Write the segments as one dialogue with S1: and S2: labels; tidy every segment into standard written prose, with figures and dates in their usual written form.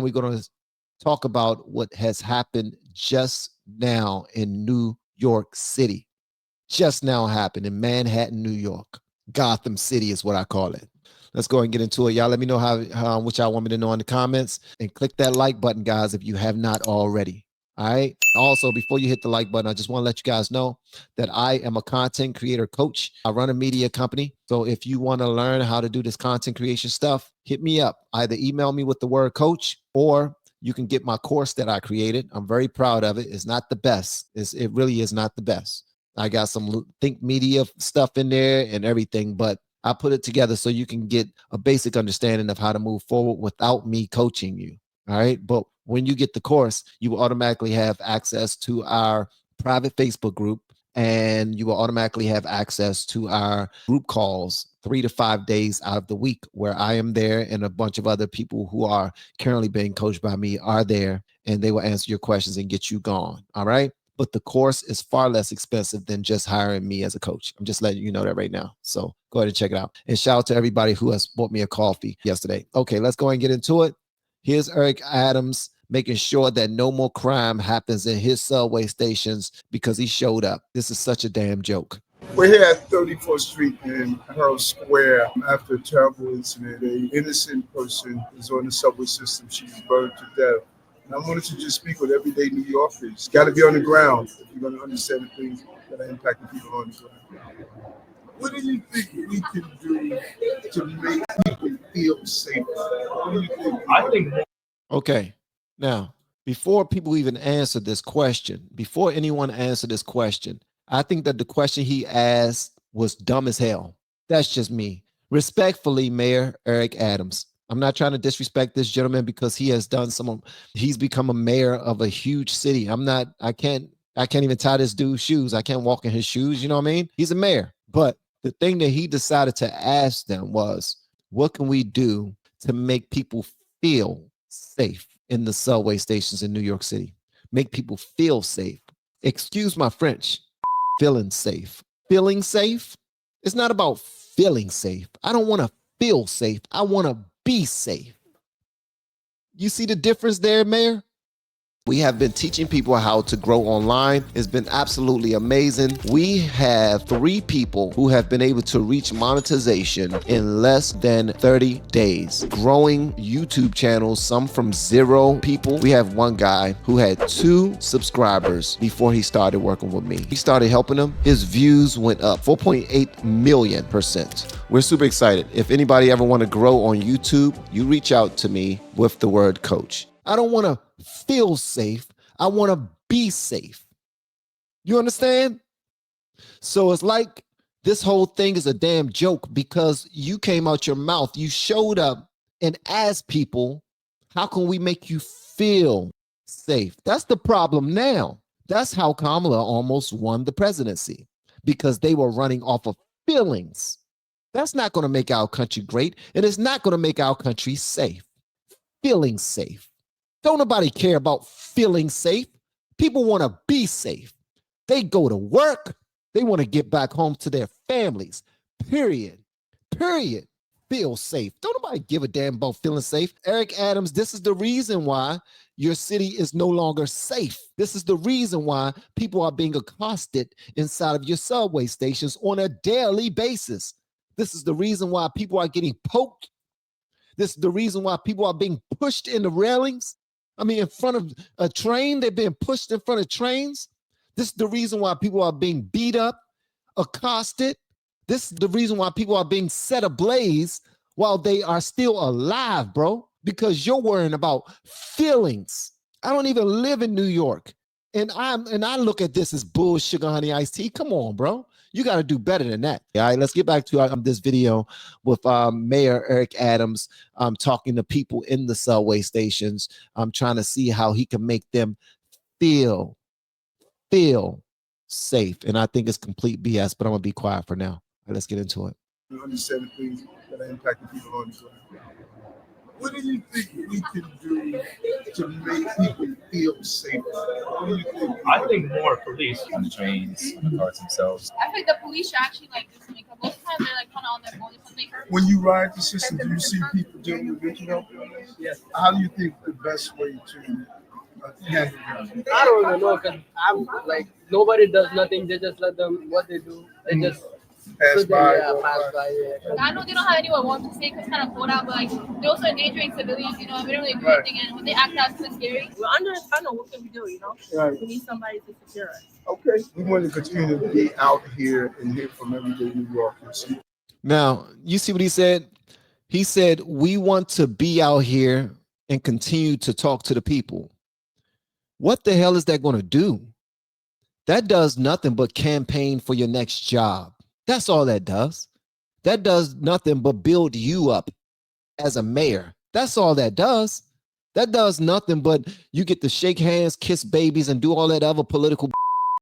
S1: We're going to talk about what has happened just now in New York City. Just now happened in Manhattan, New York. Gotham City is what I call it. Let's go and get into it. Y'all let me know how what y'all want me to know in the comments, and click that like button, guys, if you have not already. All right. Also, before you hit the like button, I just want to let you guys know that I am a content creator coach. I run a media company. So if you want to learn how to do this content creation stuff, hit me up. Either email me with the word coach, or you can get my course that I created. I'm very proud of it. It's not the best. It really is not the best. I got some think media stuff in there and everything, but I put it together so you can get a basic understanding of how to move forward without me coaching you. All right. But when you get the course, you will automatically have access to our private Facebook group, and you will automatically have access to our group calls 3 to 5 days out of the week, where I am there and a bunch of other people who are currently being coached by me are there, and they will answer your questions and get you gone. All right. But the course is far less expensive than just hiring me as a coach. I'm just letting you know that right now. So go ahead and check it out. And shout out to everybody who has bought me a coffee yesterday. Okay, let's go and get into it. Here's Eric Adams making sure that no more crime happens in his subway stations because he showed up. This is such a damn joke.
S2: We're here at 34th Street in Herald Square after a terrible incident. An innocent person is on the subway system. She was burned to death. And I wanted to just speak with everyday New Yorkers. Got to be on the ground if you're going to understand the things that are impacting people on the ground. What do you think we can do to make people feel safer? What do you think? I think.
S1: Okay. Now, before people even answer this question, before anyone answer this question, I think that the question he asked was dumb as hell. That's just me. Respectfully, Mayor Eric Adams. I'm not trying to disrespect this gentleman because he has done he's become a mayor of a huge city. I can't even tie this dude's shoes. I can't walk in his shoes. You know what I mean? He's a mayor. But the thing that he decided to ask them was, what can we do to make people feel safe in the subway stations in New York City? Make people feel safe. Excuse my French. Feeling safe. Feeling safe? It's not about feeling safe. I don't want to feel safe. I want to be safe. You see the difference there, Mayor? We have been teaching people how to grow online. It's been absolutely amazing. We have 3 people who have been able to reach monetization in less than 30 days. Growing YouTube channels, some from 0 people. We have one guy who had 2 subscribers before he started working with me. He started helping him. His views went up 4.8 million%. We're super excited. If anybody ever want to grow on YouTube, you reach out to me with the word coach. I don't want to feel safe. I want to be safe. You understand? So it's like this whole thing is a damn joke because you came out your mouth. You showed up and asked people, how can we make you feel safe? That's the problem now. That's how Kamala almost won the presidency, because they were running off of feelings. That's not going to make our country great, and it's not going to make our country safe. Feeling safe. Don't nobody care about feeling safe. People want to be safe. They go to work. They want to get back home to their families. Period. Feel safe. Don't nobody give a damn about feeling safe. Eric Adams, this is the reason why your city is no longer safe. This is the reason why people are being accosted inside of your subway stations on a daily basis. This is the reason why people are getting poked. This is the reason why people are being pushed in the railings. I mean, in front of a train, they're being pushed in front of trains. This is the reason why people are being beat up, accosted. This is the reason why people are being set ablaze while they are still alive, bro, because you're worrying about feelings. I don't even live in New York. And I look at this as bull sugar honey iced tea. Come on, bro. You got to do better than that. All right, let's get back to this video with Mayor Eric Adams talking to people in the subway stations. I'm trying to see how he can make them feel safe. And I think it's complete BS, but I'm going to be quiet for now. All right, let's get into it.
S2: You understand the things that are impacting people on the ground. What do you think we can do to make people feel safer? What do you think?
S3: I think more police on the trains, on the cars themselves.
S4: I think the police should actually do some
S3: time they're like kind of on their phone or something.
S2: When you ride the system, do you see people dealing with mental health illness?
S4: Yes.
S2: How do you think the best way to handle that?
S4: I don't even know because I'm like nobody does nothing. They just let them what they do. They just
S2: Pass
S4: sit there,
S2: by, walk
S4: pass
S2: by.
S4: by. Yeah.
S3: I know they don't have anyone warm to say because it's kind of cold out, but like they're also endangering civilians. You know, we don't really do
S2: Right.
S3: anything, and when they act out, it's scary.
S5: We're under a tunnel. What can we do? You know,
S2: Right.
S5: we need somebody to secure us.
S2: Okay. We want to continue to be out here and hear from everyday New Yorkers.
S1: Now, you see what he said? He said, we want to be out here and continue to talk to the people. What the hell is that going to do? That does nothing but campaign for your next job. That's all that does. That does nothing but build you up as a mayor. That's all that does. That does nothing but you get to shake hands, kiss babies, and do all that other political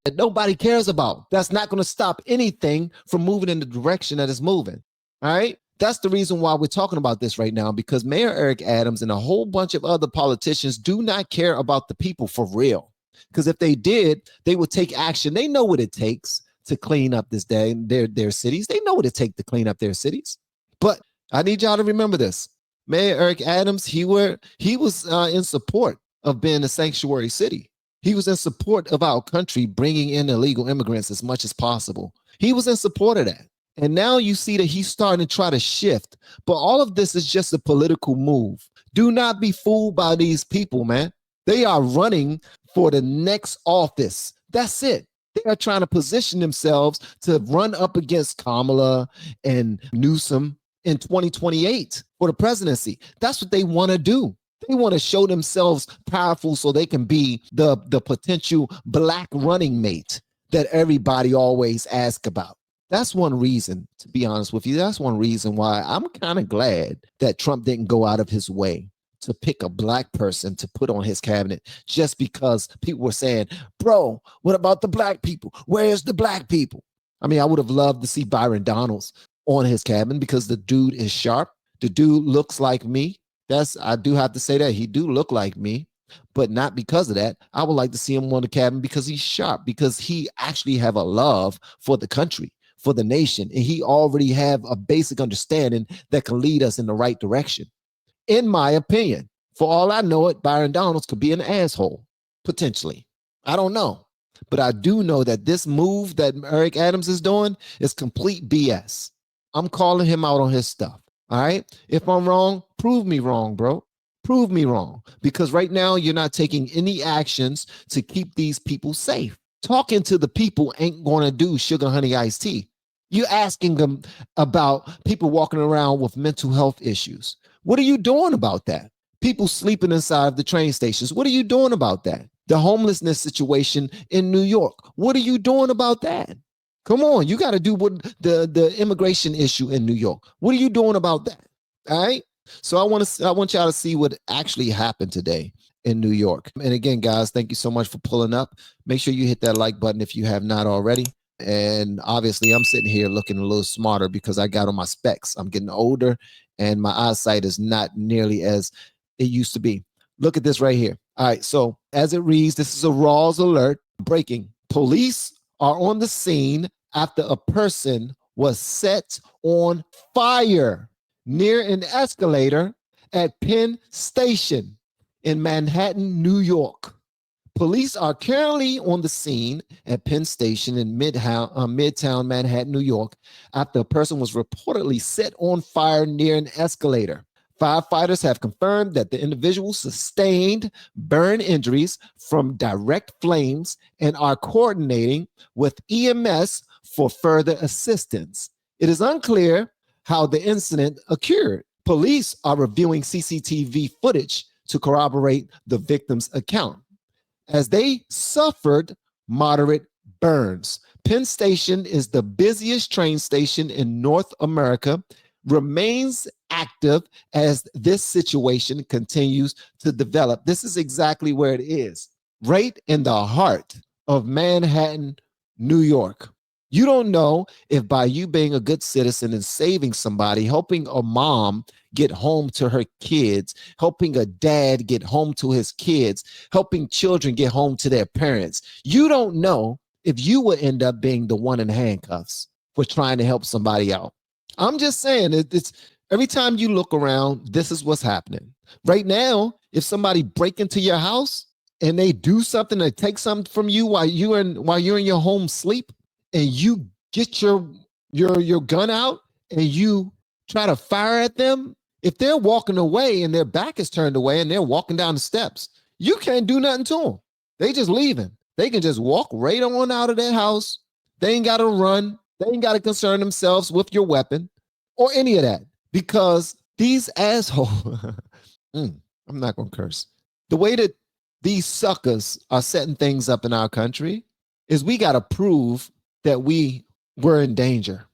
S1: that nobody cares about. That's not going to stop anything from moving in the direction that it's moving. All right. That's the reason why we're talking about this right now, because Mayor Eric Adams and a whole bunch of other politicians do not care about the people for real. Because if they did, they would take action. They know what it takes to clean up this day, their cities. They know what it takes to clean up their cities. But I need y'all to remember this. Mayor Eric Adams, he was in support of being a sanctuary city. He was in support of our country bringing in illegal immigrants as much as possible. He was in support of that. And now you see that he's starting to try to shift. But all of this is just a political move. Do not be fooled by these people, man. They are running for the next office. That's it. They are trying to position themselves to run up against Kamala and Newsom in 2028 for the presidency. That's what they want to do. They want to show themselves powerful so they can be the potential black running mate that everybody always asks about. That's one reason, to be honest with you, that's one reason why I'm kind of glad that Trump didn't go out of his way to pick a black person to put on his cabinet, just because people were saying, bro, what about the black people? Where's the black people? I mean, I would have loved to see Byron Donalds on his cabinet because the dude is sharp. The dude looks like me. I do have to say that he do look like me, but not because of that. I would like to see him on the cabinet because he's sharp, because he actually have a love for the country, for the nation, and he already have a basic understanding that can lead us in the right direction. In my opinion, for all I know it, Byron Donalds could be an asshole, potentially. I don't know. But I do know that this move that Eric Adams is doing is complete BS. I'm calling him out on his stuff. All right. If I'm wrong, prove me wrong, bro. Prove me wrong. Because right now you're not taking any actions to keep these people safe. Talking to the people ain't going to do sugar honey iced tea. You're asking them about people walking around with mental health issues. What are you doing about that? People sleeping inside of the train stations. What are you doing about that? The homelessness situation in New York. What are you doing about that? Come on, you got to do what the immigration issue in New York. What are you doing about that? All right. So I want y'all to see what actually happened today in New York. And again, guys, thank you so much for pulling up. Make sure you hit that like button if you have not already. And obviously, I'm sitting here looking a little smarter because I got on my specs. I'm getting older and my eyesight is not nearly as it used to be. Look at this right here. All right. So as it reads, this is a Rawls alert. Breaking. Police are on the scene after a person was set on fire near an escalator at Penn Station in Manhattan, New York. Police are currently on the scene at Penn Station in Midtown Manhattan, New York, after a person was reportedly set on fire near an escalator. Firefighters have confirmed that the individual sustained burn injuries from direct flames and are coordinating with EMS for further assistance. It is unclear how the incident occurred. Police are reviewing CCTV footage to corroborate the victim's account, as they suffered moderate burns. Penn Station is the busiest train station in North America, remains active as this situation continues to develop. This is exactly where it is, right in the heart of Manhattan, New York. You don't know if by you being a good citizen and saving somebody, helping a mom get home to her kids, helping a dad get home to his kids, helping children get home to their parents, you don't know if you will end up being the one in handcuffs for trying to help somebody out. I'm just saying it's every time you look around, this is what's happening. Right now, if somebody break into your house and they do something, they take something from you while you're in your home sleep, and you get your gun out and you try to fire at them, if they're walking away and their back is turned away and they're walking down the steps, you can't do nothing to them. They just leaving. They can just walk right on out of their house. They ain't got to run. They ain't got to concern themselves with your weapon or any of that, because these assholes, I'm not going to curse. The way that these suckers are setting things up in our country is we got to prove that we were in danger.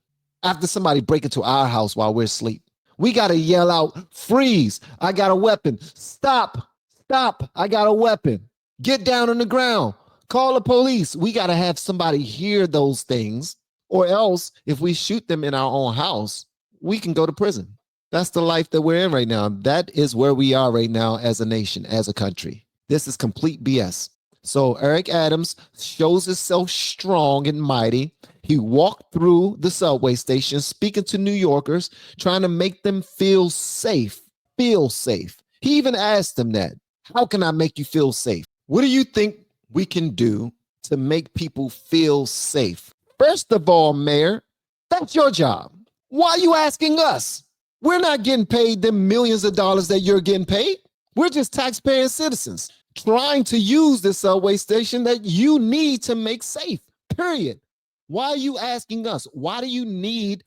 S1: After somebody break into our house while we're asleep, we got to yell out, freeze, I got a weapon. Stop, I got a weapon. Get down on the ground. Call the police. We got to have somebody hear those things, or else if we shoot them in our own house, we can go to prison. That's the life that we're in right now. That is where we are right now as a nation, as a country. This is complete BS. So Eric Adams shows himself strong and mighty. He walked through the subway station speaking to New Yorkers, trying to make them feel safe. Feel safe. He even asked them that. How can I make you feel safe? What do you think we can do to make people feel safe? First of all, Mayor, that's your job. Why are you asking us? We're not getting paid them millions of dollars that you're getting paid. We're just taxpaying citizens trying to use this subway station that you need to make safe, period. Why are you asking us? Why do you need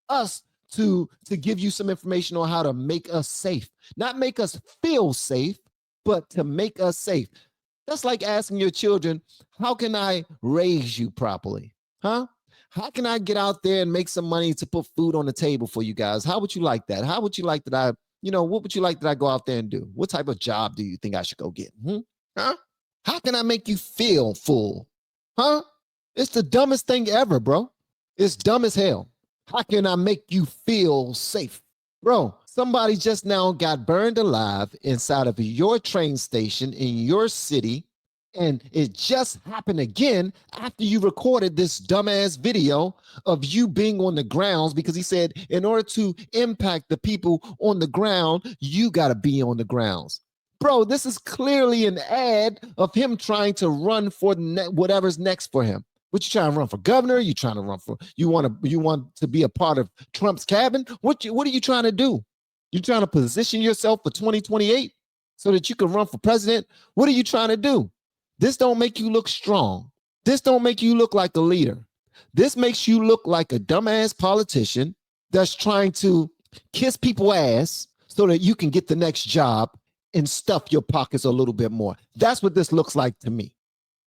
S1: us to give you some information on how to make us safe? Not make us feel safe, but to make us safe. That's like asking your children, how can I raise you properly? Huh? How can I get out there and make some money to put food on the table for you guys? How would you like that? How would you like that what would you like that I go out there and do? What type of job do you think I should go get? Huh? How can I make you feel full? Huh? It's the dumbest thing ever, bro. It's dumb as hell. How can I make you feel safe? Bro, somebody just now got burned alive inside of your train station in your city, and it just happened again after you recorded this dumbass video of you being on the grounds, because he said in order to impact the people on the ground, you got to be on the grounds. Bro, this is clearly an ad of him trying to run for whatever's next for him. What, you trying to run for governor? You trying to run for, you want to be a part of Trump's cabin? What are you trying to do? You trying to position yourself for 2028 so that you can run for president? What are you trying to do? This don't make you look strong. This don't make you look like a leader. This makes you look like a dumbass politician that's trying to kiss people's ass so that you can get the next job and stuff your pockets a little bit more. That's what this looks like to me.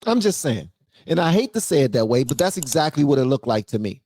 S1: I'm just saying. And I hate to say it that way, but that's exactly what it looked like to me.